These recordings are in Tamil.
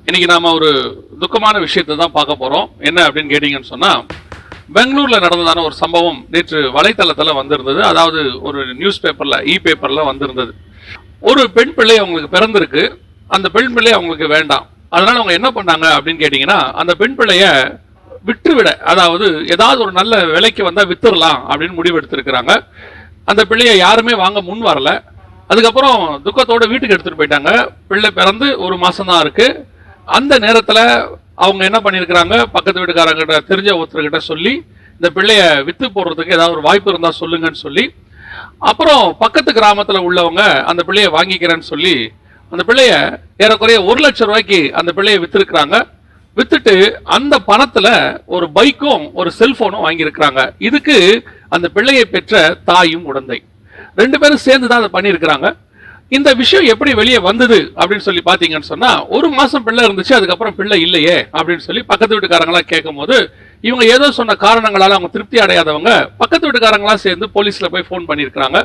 இன்னைக்கு நாம ஒரு துக்கமான விஷயத்தை தான் பார்க்க போறோம். என்ன அப்படின்னு கேட்டீங்கன்னு சொன்னா, பெங்களூர்ல நடந்ததான ஒரு சம்பவம் நேற்று வலைத்தளத்துல வந்திருந்தது. அதாவது ஒரு நியூஸ் பேப்பர்ல பேப்பர்ல வந்திருந்தது. ஒரு பெண் பிள்ளை அவங்களுக்கு பிறந்திருக்கு. அந்த பெண் பிள்ளை அவங்களுக்கு வேண்டாம். அதனால அவங்க என்ன பண்ணாங்க அப்படின்னு கேட்டீங்கன்னா, அந்த பெண் பிள்ளைய விற்றுவிட, அதாவது ஏதாவது ஒரு நல்ல விலைக்கு வந்தா வித்துடலாம் அப்படின்னு முடிவு எடுத்திருக்கிறாங்க. அந்த பிள்ளையை யாருமே வாங்க முன் வரல. அதுக்கப்புறம் துக்கத்தோட வீட்டுக்கு எடுத்துட்டு போயிட்டாங்க. பிள்ளை பிறந்து ஒரு மாசம் தான் இருக்கு. அந்த நேரத்துல அவங்க என்ன பண்ணிருக்கிறாங்க, பக்கத்து வீட்டுக்காரங்கிட்ட தெரிஞ்ச ஒருத்தர்கிட்ட சொல்லி இந்த பிள்ளைய வித்து போடுறதுக்கு ஏதாவது ஒரு வாய்ப்பு இருந்தா சொல்லுங்கன்னு சொல்லி, அப்புறம் பக்கத்து கிராமத்துல உள்ளவங்க அந்த பிள்ளைய வாங்கிக்கிறேன்னு சொல்லி அந்த பிள்ளைய ஏறக்குறைய 1 லட்சம் ரூபாய்க்கு அந்த பிள்ளைய வித்திருக்கிறாங்க. வித்துட்டு அந்த பணத்துல ஒரு பைக்கும் ஒரு செல்போனும் வாங்கியிருக்கிறாங்க. இதுக்கு அந்த பிள்ளையை பெற்ற தாயும் உடந்தை 2 பேரும் சேர்ந்து தான் அதை பண்ணியிருக்கிறாங்க. இந்த விஷயம் எப்படி வெளியே வந்தது அப்படின்னு சொல்லி பாத்தீங்கன்னு சொன்னா, 1 மாசம் பிள்ளை இருந்துச்சு, அதுக்கப்புறம் பிள்ளை இல்லையே அப்படின்னு சொல்லி பக்கத்து வீட்டுக்காரங்களா கேட்கும் போது, இவங்க ஏதோ சொன்ன காரணங்களால அவங்க திருப்தி அடையாதவங்க பக்கத்து வீட்டுக்காரங்களா சேர்ந்து போலீஸ்ல போய் போன் பண்ணிருக்காங்க.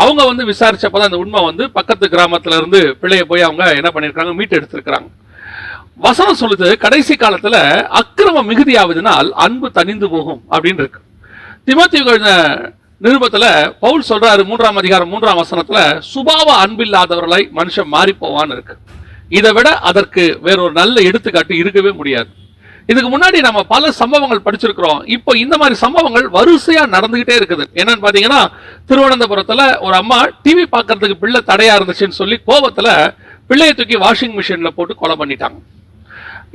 அவங்க வந்து விசாரிச்சப்பதான் அந்த உண்மை வந்து பக்கத்து கிராமத்துல இருந்து பிள்ளைய போய் அவங்க என்ன பண்ணிருக்காங்க, மீட்டு எடுத்திருக்கிறாங்க. வசனம் சொல்லுது, கடைசி காலத்துல அக்கிரமம் மிகுதியாவதனால் அன்பு தனிந்து போகும் அப்படின்னு இருக்கு. தீமோத்தேயு நிருபத்துல பவுல் சொல்றாரு 3ஆம் அதிகாரம் 3ஆம் வசனத்துல, சுபாவ அன்பில்லாதவர்களை மனுஷன் மாறி போவான்னு இருக்கு. இதை விட அதற்கு வேறொரு நல்ல எடுத்துக்காட்டு இருக்கவே முடியாது. இதுக்கு முன்னாடி நம்ம பல சம்பவங்கள் படிச்சிருக்கிறோம். இப்போ இந்த மாதிரி சம்பவங்கள் வரிசையா நடந்துகிட்டே இருக்குது. என்னன்னு பாத்தீங்கன்னா, திருவனந்தபுரத்துல ஒரு அம்மா டிவி பார்க்கறதுக்கு பிள்ளை தடையா இருந்துச்சுன்னு சொல்லி கோபத்துல பிள்ளையை தூக்கி வாஷிங் மிஷின்ல போட்டு கொலை பண்ணிட்டாங்க.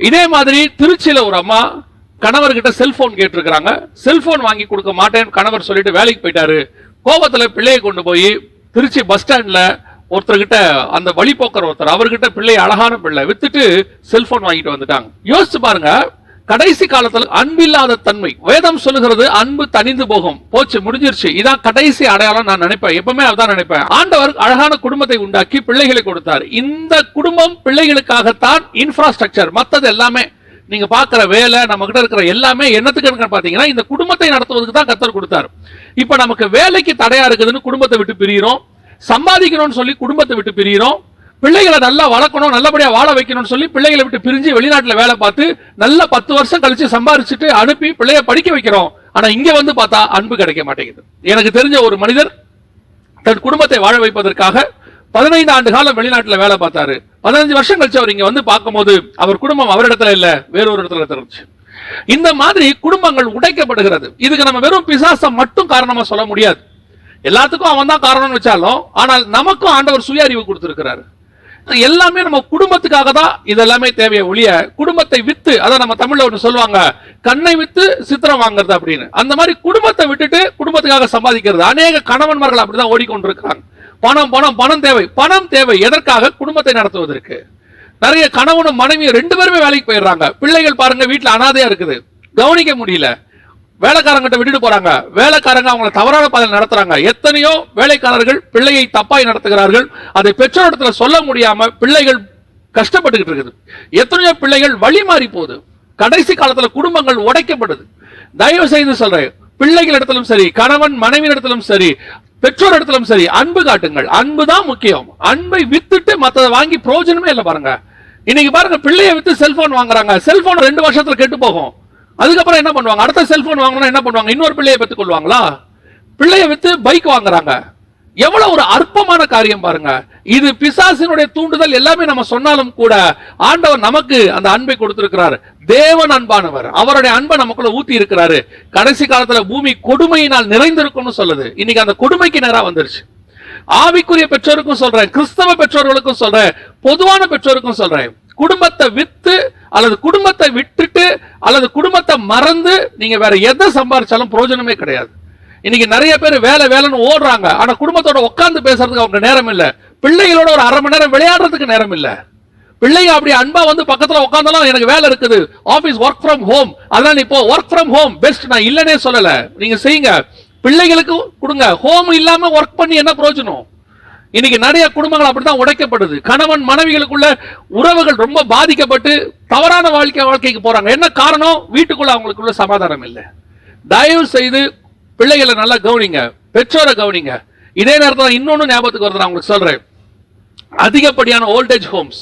இதே மாதிரி திருச்சியில ஒரு அம்மா கணவர்கிட்ட செல்போன் கேட்டிருக்கிறாங்க. செல்போன் வாங்கி கொடுக்க மாட்டேன்னு கணவர் சொல்லிட்டு வேலைக்கு போயிட்டாரு. கோபத்துல பிள்ளையை கொண்டு போய் திருச்சி பஸ் ஸ்டாண்ட்ல ஒருத்தர்கிட்ட, அந்த வழிபோக்கர் ஒருத்தர், அவர்கிட்ட பிள்ளை அழகான பிள்ளை வித்துட்டு செல்போன் வாங்கிட்டு வந்துட்டாங்க. யோசிச்சு பாருங்க, கடைசி காலத்துல அன்பில்லாத தன்மை. வேதம் சொல்லுகிறது அன்பு தனிந்து போகும், போச்சு, முடிஞ்சிருச்சு. இதான் கடைசி அடையாளம் நான் நினைப்பேன். எப்பவுமே அதான் நினைப்பேன். ஆண்டவர் அழகான குடும்பத்தை உண்டாக்கி பிள்ளைகளை கொடுத்தார். இந்த குடும்பம் பிள்ளைகளுக்காகத்தான் இன்ஃப்ராஸ்ட்ரக்சர். மத்தது எல்லாமே நீங்க பாக்குற வேலை, நம்ம கிட்ட இருக்கிற எல்லாமே என்னத்துக்கு பாத்தீங்கன்னா இந்த குடும்பத்தை நடத்துவதற்கு தான் கர்த்தர் கொடுத்தார். இப்ப நமக்கு வேலைக்கு தடையா இருக்குதுன்னு குடும்பத்தை விட்டு பிரிகிறோம், சம்பாதிக்கணும்னு சொல்லி குடும்பத்தை விட்டு பிரிகிறோம், பிள்ளைகளை நல்லா வளர்க்கணும், நல்லபடியா வாழ வைக்கணும்னு சொல்லி பிள்ளைகளை விட்டு பிரிஞ்சு வெளிநாட்டுல வேலை பார்த்து நல்லா 10 வருஷம் கழிச்சு சம்பாதிச்சுட்டு அனுப்பி பிள்ளைய படிக்க வைக்கிறோம். ஆனா இங்க வந்து பார்த்தா அன்பு கிடைக்க மாட்டேங்குது. எனக்கு தெரிஞ்ச ஒரு மனிதர் தன் குடும்பத்தை வாழ வைப்பதற்காக 15 ஆண்டு காலம் வெளிநாட்டுல வேலை பார்த்தாரு. 15 வருஷம் கழிச்சு அவர் இங்க வந்து பார்க்கும்போது அவர் குடும்பம் அவரிடத்துல இல்ல, வேறொரு இடத்துல இருந்துச்சு. இந்த மாதிரி குடும்பங்கள் உடைக்கப்படுகிறது. இதுக்கு நம்ம வெறும் பிசாசம் மட்டும் காரணமா சொல்ல முடியாது. எல்லாத்துக்கும் அவன் தான் காரணம்னு வச்சாலும், ஆனால் நமக்கும் ஆண்டவர் சுய அறிவு கொடுத்திருக்கிறாரு. எல்லாமே நம்ம குடும்பத்துக்காக தான் இதெல்லாமே தேவையை ஒழிய, குடும்பத்தை வித்து, அதான் நம்ம தமிழ்ல ஒன்று சொல்லுவாங்க, கண்ணை வித்து சித்திரம் வாங்குறது அப்படின்னு. அந்த மாதிரி குடும்பத்தை விட்டுட்டு குடும்பத்துக்காக சம்பாதிக்கிறது. அநேக கணவன்மார்கள் அப்படிதான் ஓடிக்கொண்டிருக்கிறாங்க. பணம் பணம் பணம் தேவை, பணம் தேவை. எதற்காக? குடும்பத்தை நடத்துவதற்கு. நிறைய கணவனும் மனைவியும் 2 பேருமே வேலைக்கு போயிடுறாங்க. பிள்ளைகள் பாருங்க வீட்டுல அனாதையா இருக்குது, கவனிக்க முடியல. வேலைக்காரங்கிட்ட விட்டுட்டு போறாங்க, வேலைக்காரங்க அவங்களை தவறான பாதையில் நடத்துறாங்க. எத்தனையோ வேலைக்காரர்கள் பிள்ளையை தப்பாய் நடத்துகிறார்கள். அதை பெற்றோரிடத்துல சொல்ல முடியாம பிள்ளைகள் கஷ்டப்பட்டுக்கிட்டு இருக்குது. எத்தனையோ பிள்ளைகள் வழி மாறி போகுது. கடைசி காலத்துல குடும்பங்கள் உடைக்கப்படுது. தயவு செய்து சொல்றேன், பிள்ளைகள் இடத்திலும் சரி, கணவன் மனைவி இடத்திலும் சரி, பெற்றோர் இடத்திலும் சரி, அன்பு காட்டுங்கள். அன்பு தான் முக்கியம். அன்பை வித்துட்டு மத்ததை வாங்கி பிரயோஜனமே இல்லை. பாருங்க, இன்னைக்கு பாருங்க, பிள்ளையை வித்து செல்போன் வாங்குறாங்க. செல்போன் 2 வருஷத்துல கெட்டு போகும். அதுக்கப்புறம் என்ன பண்ணுவாங்க? அடுத்த செல்போன் வாங்கணும் என்ன பண்ணுவாங்க? இன்னொரு பிள்ளையை பெற்றுக் கொள்வாங்களா? பிள்ளையை வித்து பைக் வாங்குறாங்க. எவ்வளவு ஒரு அற்பமான காரியம் பாருங்க. இது பிசாசினுடைய தூண்டுதல். எல்லாமே நம்ம சொன்னாலும் கூட ஆண்டவர் நமக்கு அந்த அன்பை கொடுத்திருக்கிறார். தேவன் அன்பானவர், அவருடைய அன்பை நமக்குள்ள ஊத்தி இருக்கிறாரு. கடைசி காலத்துல பூமி கொடுமையினால் நிறைந்திருக்கும்னு சொல்லுது. இன்னைக்கு அந்த கொடுமைக்கு நேரா வந்துருச்சு. ஆவிக்குரிய பெற்றோருக்கும் சொல்றேன், கிறிஸ்தவ பெற்றோர்களுக்கும் சொல்றேன், பொதுவான பெற்றோருக்கும் சொல்றேன், குடும்பத்தை வித்து அல்லது குடும்பத்தை விட்டுட்டு அல்லது குடும்பத்தை மறந்து நீங்க வேற எதை சம்பாதிச்சாலும் பிரயோஜனமே கிடையாது. இன்னைக்கு நிறைய பேர் வேலை வேலைன்னு ஓடுறாங்க, ஆனா குடும்பத்தோட உட்கார்ந்து பேசுறதுக்கு அவங்க நேரம் இல்ல. பிள்ளைகளோட ஒரு 1/2 மணி நேரம் விளையாடுறதுக்கு நேரம் இல்ல. பிள்ளைங்க அப்படி அன்பா வந்து பக்கத்துல உட்கார்ந்தாலும் எனக்கு வேலை இருக்குது, ஆபீஸ் ஒர்க் ஃப்ரம் ஹோம், அதனால இப்போ ஒர்க் ஃப்ரம் ஹோம் பெஸ்ட், நான் இல்லனே சொல்லல, நீங்க செய்யுங்க, பிள்ளைகளுக்கு கொடுங்க. ஹோம் இல்லாம ஒர்க் பண்ணி என்ன பிரயோஜனம்? இன்னைக்கு நிறைய குடும்பங்கள் அப்படித்தான் உடைக்கப்படுது. கணவன் மனைவிகளுக்குள்ள உறவுகள் ரொம்ப பாதிக்கப்பட்டு தவறான வாழ்க்கைக்கு போறாங்க. என்ன காரணம்? வீட்டுக்குள்ள அவங்களுக்குள்ள சமாதானம் இல்லை. தயவு செய்து பிள்ளைகளை நல்லா கவனிங்க, பெற்றோரை கவனிங்க. இதே நேரத்தில் இன்னொன்னு ஞாபகத்துக்கு வருது, நான் உங்களுக்கு சொல்றேன். அதிகப்படியான ஓல்டேஜ் ஹோம்ஸ்,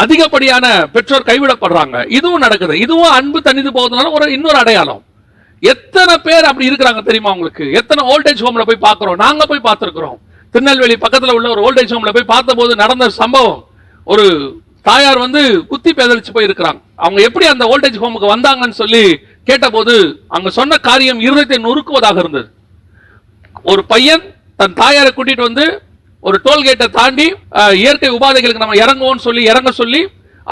அதிகப்படியான பெற்றோர் கைவிடப்படுறாங்க. இதுவும் நடக்குது. இதுவும் அன்பு தனித்து போவதனால ஒரு இன்னொரு அடையாளம். எத்தனை பேர் அப்படி இருக்கிறாங்க தெரியுமா உங்களுக்கு? எத்தனை ஓல்டேஜ் ஹோம்ல போய் பார்க்கிறோம். நாங்க போய் பார்த்திருக்கிறோம். திருநெல்வேலி பக்கத்துல உள்ள ஒரு ஓல்டேஜ் ஹோம்ல போய் பார்த்தபோது நடந்த சம்பவம். ஒரு தாயார் குத்தி பேதலிச்சு போய் இருக்கிறாங்க. அவங்க எப்படி அந்த ஓல்டேஜ் ஹோமுக்கு வந்தாங்கன்னு சொல்லி கேட்டபோது அங்க சொன்ன காரியம் இருதயத்தை நொறுக்குவதாக இருந்தது. ஒரு பையன் தன் தாயாரை கூட்டிட்டு வந்து ஒரு டோல்கேட்டை தாண்டி இயற்கை உபாதைகளுக்கு நம்ம இறங்குவோம்னு சொல்லி இறங்க சொல்லி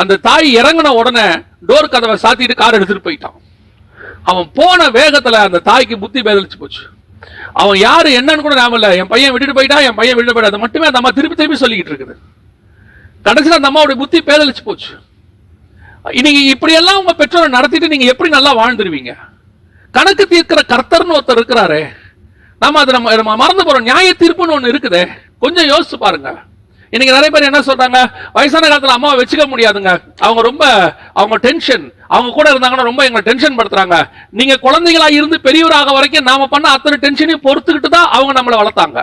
அந்த தாய் இறங்கின உடனே டோர் கதவை சாத்திட்டு கார் எடுத்துட்டு போயிட்டான். அவன் போன வேகத்துல அந்த தாய்க்கு புத்தி பேதலிச்சு போச்சு. அவன் யாரு என்னன்னு கூட ஞாபகம் இல்ல. என் பையன் விட்டுட்டு போயிட்டான், என் பையன் விட்டுட்டு போயிட்டா. அது மட்டுமே அந்த அம்மா திருப்பி திருப்பி சொல்லிக்கிட்டு இருக்குது. கடைசியில் அந்த அம்மாவுடைய புத்தி பேதலிச்சு போச்சு. இன்னைக்கு இப்படி எல்லாம் உங்க பெற்றோரை நடத்திட்டு நீங்க எப்படி நல்லா வாழ்ந்துருவீங்க? கணக்கு தீர்க்கிற கர்த்தர்னு ஒருத்தர் இருக்கிறாரு. நாம அதை நம்ம மறந்து போறோம். நியாய தீர்ப்புன்னு ஒண்ணு இருக்குது. கொஞ்சம் யோசிச்சு பாருங்க. இன்னைக்கு நிறைய பேர் என்ன சொல்றாங்க, வயசான காலத்துல அம்மாவை வச்சுக்க முடியாதுங்க, அவங்க டென்ஷன், அவங்க கூட இருந்தாங்கன்னா ரொம்ப எங்களை டென்ஷன் படுத்துறாங்க. நீங்க குழந்தைகளா இருந்து பெரியவராக வரைக்கும் நாம பண்ண அத்தனை டென்ஷனையும் பொறுத்துக்கிட்டு தான் அவங்க நம்மளை வளர்த்தாங்க.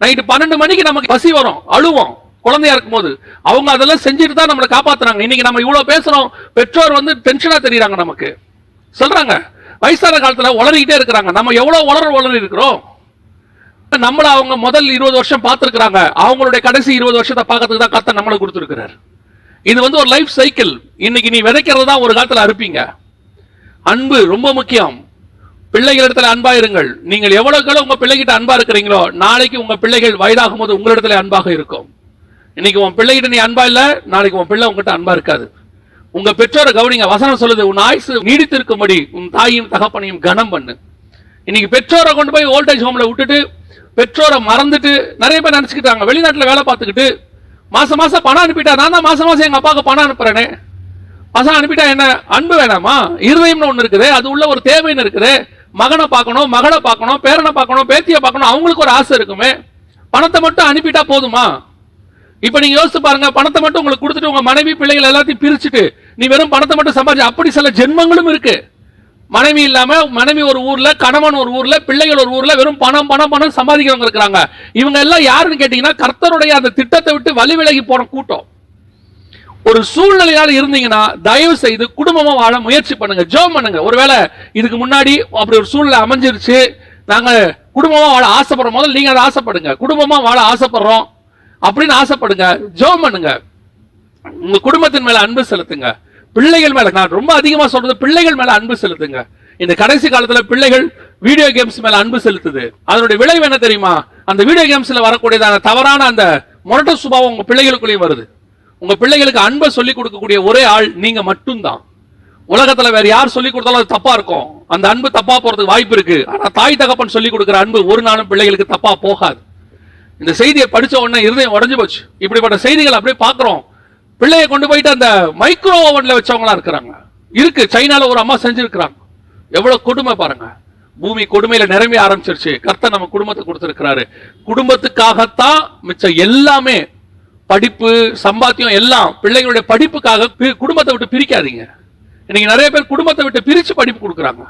நைட்டு 12 மணிக்கு நமக்கு பசி வரும், அழுவோம். குழந்தையா இருக்கும் போது அவங்க அதெல்லாம் செஞ்சுட்டு தான் நம்மளை காப்பாத்துறாங்க. இன்னைக்கு நம்ம இவ்வளவு பேசுறோம், பெற்றோர் டென்ஷனா தெரியுறாங்க. நமக்கு சொல்றாங்க வயசான காலத்துல உளறிக்கிட்டே இருக்கிறாங்க. நம்ம எவ்வளவு உளறி இருக்கிறோம். நம்மள அவங்க முதல் 20 வருஷம் பார்த்திருக்கிறாங்க. அவங்களுடைய கடைசி 20 வருஷத்தை பார்க்கறதுக்கு தான் கர்த்தர் நம்மளை கொடுத்திருக்கிறார். இது ஒரு லைஃப் சைக்கிள். இன்னைக்கு நீ விதைக்கிறது தான் ஒரு காலத்துல அறுப்பீங்க. அன்பு ரொம்ப முக்கியம். பிள்ளைகளிடத்துல அன்பா இருங்கள். நீங்கள் எவ்வளவுக்கு உங்க பிள்ளைகிட்ட அன்பா இருக்கிறீங்களோ நாளைக்கு உங்க பிள்ளைகள் வயதாகும் போது உங்களிடத்துல அன்பாக இருக்கும். இன்னைக்கு உன் பிள்ளைகிட்ட நீ அன்பா இல்ல, நாளைக்கு உன் பிள்ளை உங்ககிட்ட அன்பா இருக்காது. உங்க பெற்றோரை கவனிங்க. வசனம் சொல்லுது, உன் ஆயுசு நீடித்திருக்கும்படி உன் தாயும் தகப்பனையும் கனம் பண்ணு. இன்னைக்கு பெற்றோரை கொண்டு போய் ஓல்டேஜ் ஹோம்ல விட்டுட்டு பெற்றோரை மறந்துட்டு நிறைய பேர் நினைச்சுக்கிட்டாங்க. வெளிநாட்டுல வேலை பார்த்துக்கிட்டு மாசம் மாசம் பணம் அனுப்பிட்டா, நான் தான் மாசம் மாசம் எங்க அப்பாவுக்கு பணம் அனுப்புறேனே. பசங்க அனுப்பிட்டா என்ன அன்பு வேணாமா? இருதயம்னு ஒண்ணு இருக்குது, அது உள்ள ஒரு தேவைன்னு இருக்குது. மகனை பார்க்கணும், மகளை பார்க்கணும், பேரனை பார்க்கணும், பேத்தியை பார்க்கணும், அவங்களுக்கு ஒரு ஆசை இருக்குமே. பணத்தை மட்டும் அனுப்பிட்டா போதுமா? இப்ப நீங்க யோசிச்சு பாருங்க. பணத்தை மட்டும் உங்களுக்கு கொடுத்துட்டு உங்க மனைவி பிள்ளைகள் எல்லாத்தையும் பிரிச்சுட்டு நீ வெறும் பணத்தை மட்டும் சம்பாதிச்சு, அப்படி சில ஜென்மங்களும் இருக்கு. மனைவி இல்லாம, மனைவி ஒரு ஊர்ல, கணவன் ஒரு ஊர்ல, பிள்ளைகள் ஒரு ஊர்ல, வெறும் பணம் பணம் பணம் சம்பாதிக்கிறவங்க இருக்கிறாங்க. இவங்க எல்லாம் யாருன்னு கேட்டீங்கன்னா கர்த்தருடைய அந்த திட்டத்தை விட்டு வழி விலகி போன கூட்டம். ஒரு சூழ்நிலையால இருந்தீங்கன்னா தயவு செய்து குடும்பமா வாழ முயற்சி பண்ணுங்க, ஜெபம் பண்ணுங்க. ஒருவேளை இதுக்கு முன்னாடி அப்படி ஒரு சூழ்நிலை அமைஞ்சிருச்சு, நாங்க குடும்பமா வாழ ஆசைப்படுறோம், முதல்ல நீங்க அதை ஆசைப்படுங்க. குடும்பமா வாழ ஆசைப்படுறோம் அப்படின்னு ஆசைப்படுங்க, ஜெபம் பண்ணுங்க. உங்க குடும்பத்தின் மேல அன்பு செலுத்துங்க. பிள்ளைகள் மேல, நான் ரொம்ப அதிகமா சொல்றது, பிள்ளைகள் மேல அன்பு செலுத்துங்க. இந்த கடைசி காலத்துல பிள்ளைகள் வீடியோ கேம்ஸ் மேல அன்பு செலுத்துது. அதனுடைய விளைவு என்ன தெரியுமா? அந்த வீடியோ கேம்ஸ்ல வரக்கூடியதான தவறான அந்த முரட்ட சுபாவம் உங்க பிள்ளைகளுக்குள்ளேயும் வருது. உங்க பிள்ளைகளுக்கு அன்பை சொல்லிக் கொடுக்கக்கூடிய ஒரே ஆள் நீங்க மட்டும்தான். உலகத்துல வேற யார் சொல்லிக் கொடுத்தாலும் அது தப்பா இருக்கும். அந்த அன்பு தப்பா போறதுக்கு வாய்ப்பு இருக்கு. ஆனா தாய் தகப்பன் சொல்லிக் கொடுக்கிற அன்பு ஒரு நாளும் பிள்ளைகளுக்கு தப்பா போகாது. இந்த செய்தியை படிச்ச உடனே இருதயம் உடைஞ்சு போச்சு. இப்படிப்பட்ட செய்திகள் அப்படியே பாக்குறோம். பிள்ளையை கொண்டு போயிட்டு அந்த மைக்ரோ ஓவன்ல வச்சவங்களா இருக்கிறாங்க. இருக்கு, சைனால ஒரு அம்மா செஞ்சிருக்கிறாங்க. எவ்வளவு கொடுமை பாருங்க. பூமி கொடுமையில நிரம்பி ஆரம்பிச்சிருச்சு. கர்த்தர் நம்ம குடும்பத்தை கொடுத்திருக்கிறாரு. குடும்பத்துக்காகத்தான் மிச்சம் எல்லாமே, படிப்பு, சம்பாத்தியம் எல்லாம் பிள்ளைகளுடைய படிப்புக்காக. குடும்பத்தை விட்டு பிரிக்காதீங்க. இன்னைக்கு நிறைய பேர் குடும்பத்தை விட்டு பிரிச்சு படிப்பு கொடுக்குறாங்க.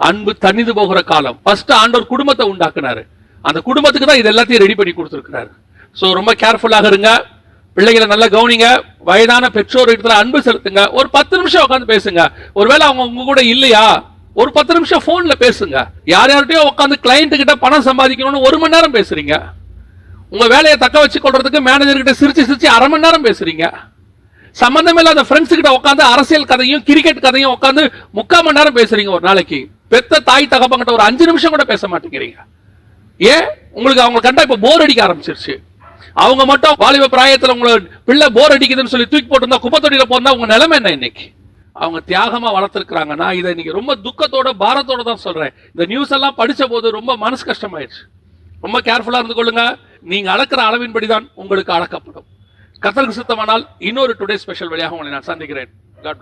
அன்பு தனிந்து போகிற காலம். ஃபர்ஸ்ட் ஆண்டவர் குடும்பத்தை உண்டாக்குனாரு. அந்த குடும்பத்துக்கு தான் இது எல்லாத்தையும் ரெடி பண்ணி கொடுத்திருக்கிறாரு. சோ ரொம்ப கேர்ஃபுல்லாக இருங்க. பிள்ளைகளை நல்லா கவனிங்க. வயதான பெற்றோர் இடத்துல அன்பு செலுத்துங்க. ஒரு 10 நிமிஷம் உட்காந்து பேசுங்க. ஒருவேளை அவங்க உங்க கூட இல்லையா, ஒரு 10 நிமிஷம் போன்ல பேசுங்க. யார்கிட்டயோ உட்காந்து கிளைண்ட் கிட்ட பணம் சம்பாதிக்கணும்னு 1 மணி நேரம் பேசுறீங்க. உங்க வேலையை தக்க வச்சு கொள்றதுக்கு மேனேஜர் கிட்ட சிரிச்சு சிரிச்சு 1/2 மணி நேரம் பேசுறீங்க. சம்பந்தமே இல்லாத ஃப்ரெண்ட்ஸ் கிட்ட உட்காந்து அரசியல் கதையும் கிரிக்கெட் கதையும் உட்காந்து 3/4 மணி நேரம் பேசுறீங்க ஒரு நாளைக்கு. பெத்த தாய் தகப்பங்கிட்ட ஒரு 5 நிமிஷம் கூட பேச மாட்டேங்கிறீங்க. ஏன்? உங்களுக்கு அவங்க கண்டா இப்ப போர் அடிக்க ஆரம்பிச்சிருச்சு. அவங்க மட்டும் வாலிப பிராயத்துல உங்களை பிள்ளை போர் அடிக்குதுன்னு சொல்லி தூக்கி போட்டு குப்பை தொட்டியில போனா உங்க நிலைமை என்ன? இன்னைக்கு அவங்க தியாகமா வளர்த்திருக்கிறாங்க. நான் இதை இன்னைக்கு ரொம்ப துக்கத்தோட பாரத்தோட தான் சொல்றேன். இந்த நியூஸ் எல்லாம் படிச்ச போது ரொம்ப மனசு கஷ்டமாயிடுச்சு. ரொம்ப கேர்ஃபுல்லா இருந்து கொள்ளுங்க. நீங்க அளக்கிற அளவின்படிதான் உங்களுக்கு அளக்கப்படும். கர்த்தருக்கு சித்தமானால் இன்னொரு டுடே ஸ்பெஷல் வழியாக உங்களை நான் சந்திக்கிறேன். God bless.